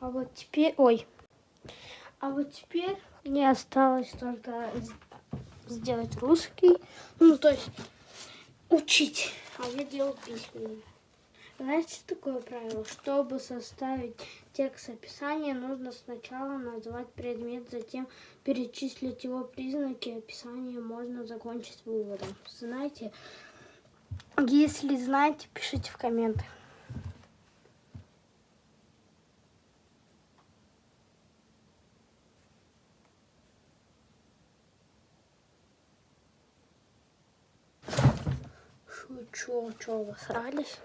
А вот теперь мне осталось только сделать русский, ну то есть учить, а я делал письменный. Знаете такое правило? Чтобы составить текст описания, нужно сначала назвать предмет, затем перечислить его признаки. Описание можно закончить выводом. Знаете? Если знаете, пишите в комменты. Чё, обосрались?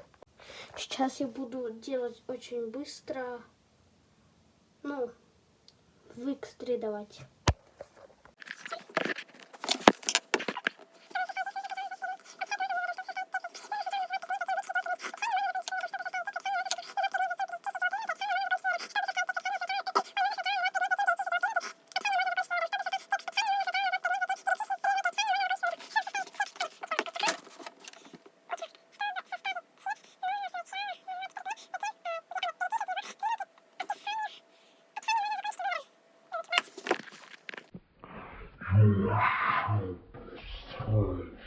Сейчас я буду делать очень быстро, ну, в экстре давать. You shall destroy.